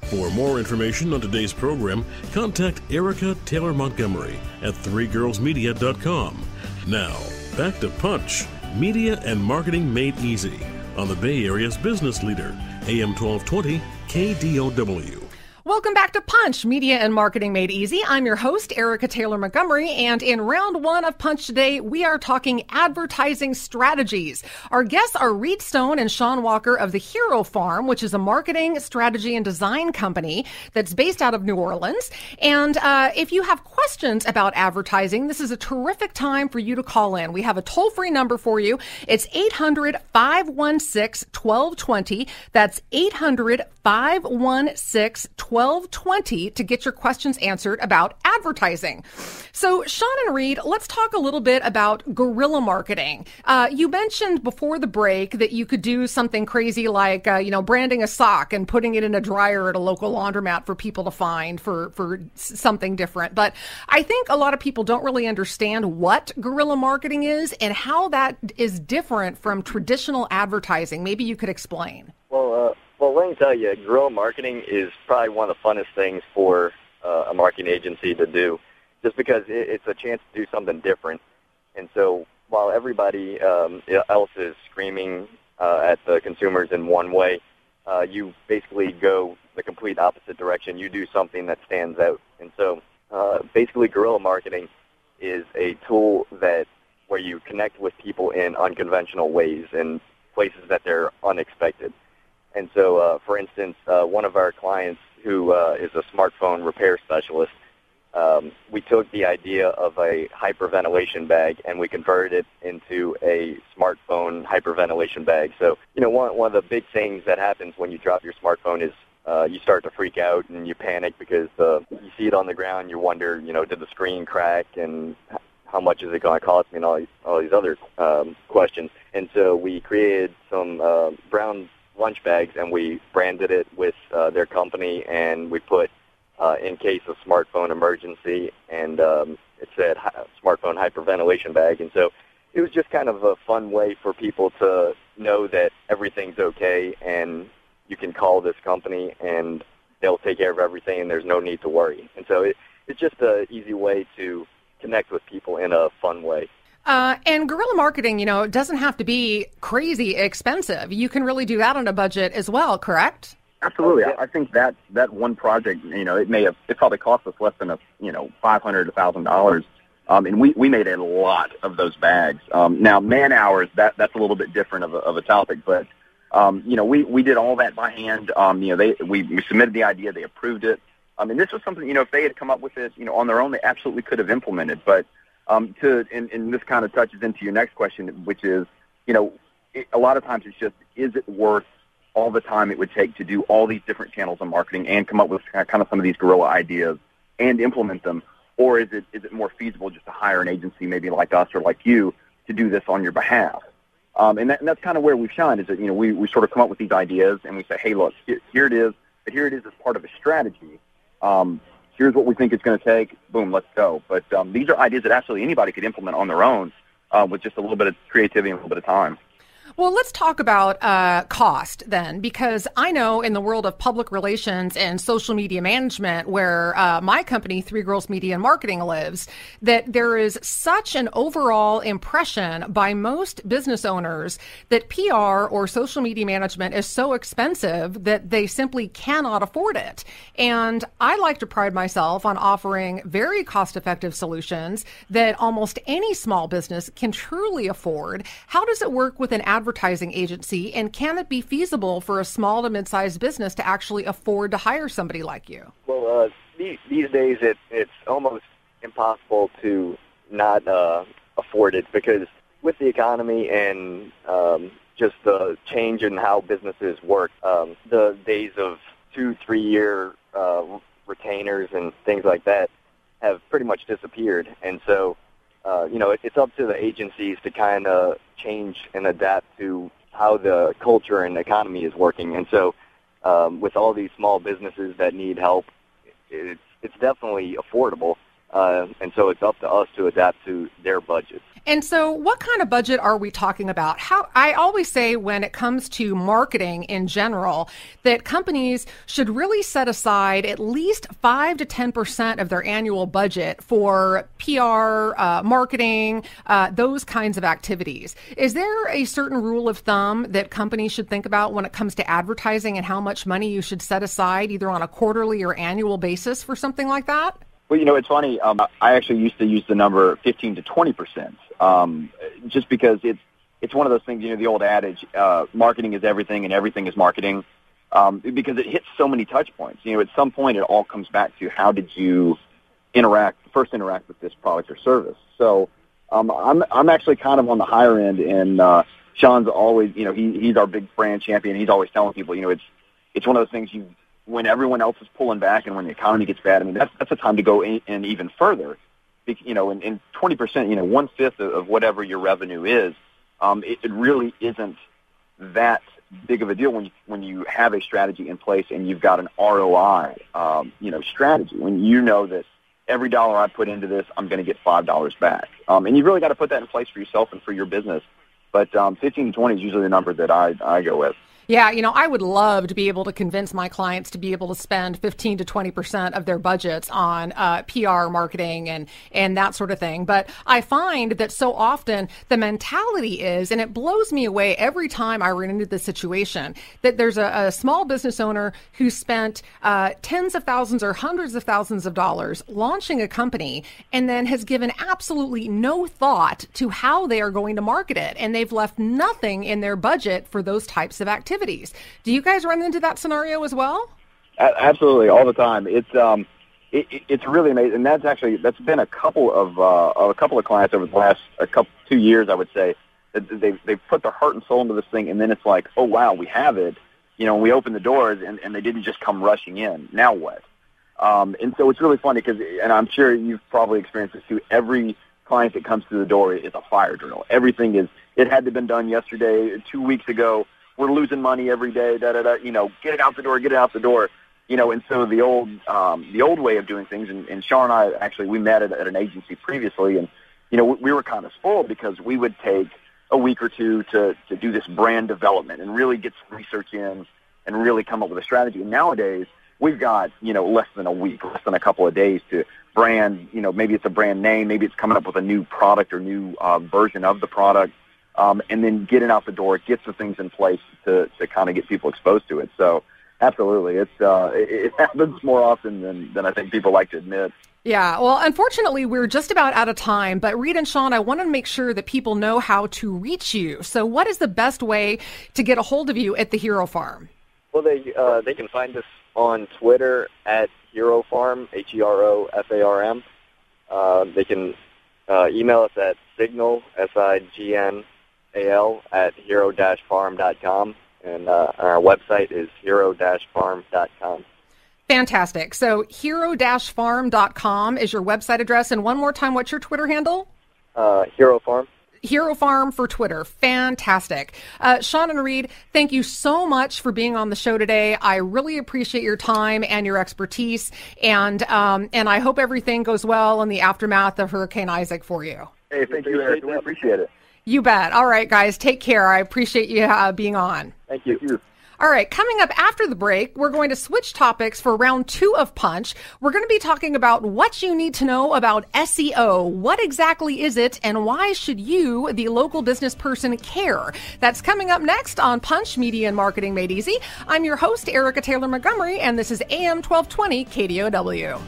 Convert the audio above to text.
For more information on today's program, contact Erica Taylor Montgomery at threegirlsmedia.com. Now, back to Punch, Media and Marketing Made Easy on the Bay Area's business leader, AM 1220 KDOW. Welcome back to Punch, Media and Marketing Made Easy. I'm your host, Erica Taylor Montgomery, and in round one of Punch today, we are talking advertising strategies. Our guests are Reed Stone and Sean Walker of the Hero Farm, which is a marketing, strategy, and design company that's based out of New Orleans. And if you have questions about advertising, this is a terrific time for you to call in. We have a toll-free number for you. It's 800-516-1220. That's 800-516-1220 to get your questions answered about advertising. So, Sean and Reed, let's talk a little bit about guerrilla marketing. You mentioned before the break that you could do something crazy like, branding a sock and putting it in a dryer at a local laundromat for people to find for something different. But I think a lot of people don't really understand what guerrilla marketing is and how that is different from traditional advertising. Maybe you could explain. Well, let me tell you, guerrilla marketing is probably one of the funnest things for a marketing agency to do, just because it's a chance to do something different. And so while everybody else is screaming at the consumers in one way, you basically go the complete opposite direction. You do something that stands out. And so basically guerrilla marketing is a tool where you connect with people in unconventional ways and places that they're unexpected. And so, for instance, one of our clients who is a smartphone repair specialist, we took the idea of a hyperventilation bag and we converted it into a smartphone hyperventilation bag. So, one of the big things that happens when you drop your smartphone is you start to freak out and you panic because you see it on the ground. You wonder, did the screen crack and how much is it going to cost me and all these other questions. And so we created some brown lunch bags, and we branded it with their company, and we put in case of smartphone emergency, and it said smartphone hyperventilation bag. And so it was just kind of a fun way for people to know that everything's okay, and you can call this company, and they'll take care of everything, and there's no need to worry. And so it's just an easy way to connect with people in a fun way. And guerrilla marketing, it doesn't have to be crazy expensive. You can really do that on a budget as well, correct? Absolutely. I think that one project, it probably cost us less than $500 to $1,000. And we made a lot of those bags. Now, man hours, that's a little bit different of a topic, but we did all that by hand. We submitted the idea, they approved it. And this was something, if they had come up with it, on their own, they absolutely could have implemented. But and this kind of touches into your next question, which is, a lot of times it's just, is it worth all the time it would take to do all these different channels of marketing and come up with kind of some of these guerrilla ideas and implement them? Or is it more feasible just to hire an agency maybe like us or like you to do this on your behalf? And that's kind of where we've shined, is that, we sort of come up with these ideas and we say, hey, look, here it is, but here it is as part of a strategy. Here's what we think it's going to take. Boom, let's go. But these are ideas that absolutely anybody could implement on their own with just a little bit of creativity and a little bit of time. Well, let's talk about cost then, because I know in the world of public relations and social media management, where my company, Three Girls Media and Marketing, lives, that there is such an overall impression by most business owners that PR or social media management is so expensive that they simply cannot afford it. And I like to pride myself on offering very cost-effective solutions that almost any small business can truly afford. How does it work with an advertising agency, and can it be feasible for a small to mid-sized business to actually afford to hire somebody like you? Well, these days it's almost impossible to not afford it, because with the economy and just the change in how businesses work, the days of 2-3 year retainers and things like that have pretty much disappeared. And so it's up to the agencies to kind of change and adapt to how the culture and economy is working. And so with all these small businesses that need help, it's definitely affordable. And so it's up to us to adapt to their budget. And so what kind of budget are we talking about? I always say when it comes to marketing in general, that companies should really set aside at least 5 to 10% of their annual budget for PR, marketing, those kinds of activities. Is there a certain rule of thumb that companies should think about when it comes to advertising and how much money you should set aside either on a quarterly or annual basis for something like that? Well, it's funny. I actually used to use the number 15 to 20%, just because it's one of those things. The old adage, marketing is everything, and everything is marketing, because it hits so many touch points. At some point, it all comes back to how did you first interact with this product or service. So, I'm actually kind of on the higher end, and Sean's always, he's our big brand champion. He's always telling people, it's one of those things when everyone else is pulling back and when the economy gets bad, that's a time to go in even further. In 20%, 1/5 of whatever your revenue is, it really isn't that big of a deal when you have a strategy in place and you've got an ROI, strategy. When you know that every dollar I put into this, I'm going to get $5 back. And you've really got to put that in place for yourself and for your business. But 15 to 20 is usually the number that I go with. Yeah, I would love to be able to convince my clients to be able to spend 15 to 20% of their budgets on PR marketing and that sort of thing. But I find that so often the mentality is, and it blows me away every time I run into this situation, that there's a small business owner who spent tens of thousands or hundreds of thousands of dollars launching a company and then has given absolutely no thought to how they are going to market it. And they've left nothing in their budget for those types of activities. Do you guys run into that scenario as well? Absolutely, all the time. It's really amazing, and that's been a couple of clients over the last 2 years, I would say. That they've put their heart and soul into this thing, and then it's like, oh wow, we have it. We open the doors, and they didn't just come rushing in. Now what? And so it's really funny because, and I'm sure you've probably experienced this too. Every client that comes through the door is a fire drill. Everything it had to been done yesterday, 2 weeks ago. We're losing money every day, get it out the door, and so the old way of doing things, and Sean and I actually, we met at an agency previously, and, we were kind of spoiled because we would take a week or two to do this brand development and really get some research in and really come up with a strategy. And nowadays, we've got, less than a week, less than a couple of days to brand, maybe it's a brand name, maybe it's coming up with a new product or new version of the product. And then get it out the door, get some things in place to kind of get people exposed to it. So, absolutely, it happens more often than I think people like to admit. Yeah, well, unfortunately, we're just about out of time. But Reed and Sean, I want to make sure that people know how to reach you. So, what is the best way to get a hold of you at the Hero Farm? Well, they can find us on Twitter at Hero Farm, HEROFARM. They can email us at signal, SIGNAL, at hero-farm.com, and our website is hero-farm.com. Fantastic. So hero-farm.com is your website address. And one more time, what's your Twitter handle? Hero Farm. Hero Farm for Twitter. Fantastic. Sean and Reed, thank you so much for being on the show today. I really appreciate your time and your expertise, and I hope everything goes well in the aftermath of Hurricane Isaac for you. Hey, thank you, Eric. We appreciate it. You bet. All right, guys, take care. I appreciate you being on. Thank you. All right, coming up after the break, we're going to switch topics for round 2 of Punch. We're going to be talking about what you need to know about SEO. What exactly is it, and why should you, the local business person, care? That's coming up next on Punch Media and Marketing Made Easy. I'm your host, Erica Taylor Montgomery, and this is AM 1220 KDOW.